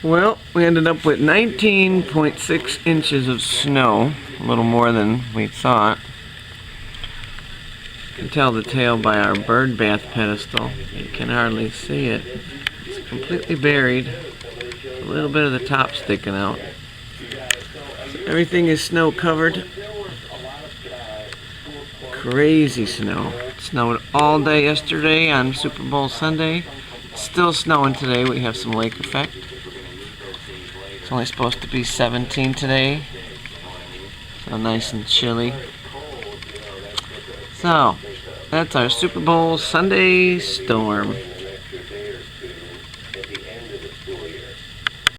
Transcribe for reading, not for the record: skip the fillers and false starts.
Well, we ended up with 19.6 inches of snow, a little more than we thought. You can tell the tail by our bird bath pedestal. You can hardly see it. It's completely buried. A little bit of the top sticking out. So everything is snow covered. Crazy snow. It snowed all day yesterday on Super Bowl Sunday. It's still snowing today. We have some lake effect. It's only supposed to be 17 today. So nice and chilly. So, that's our Super Bowl Sunday storm.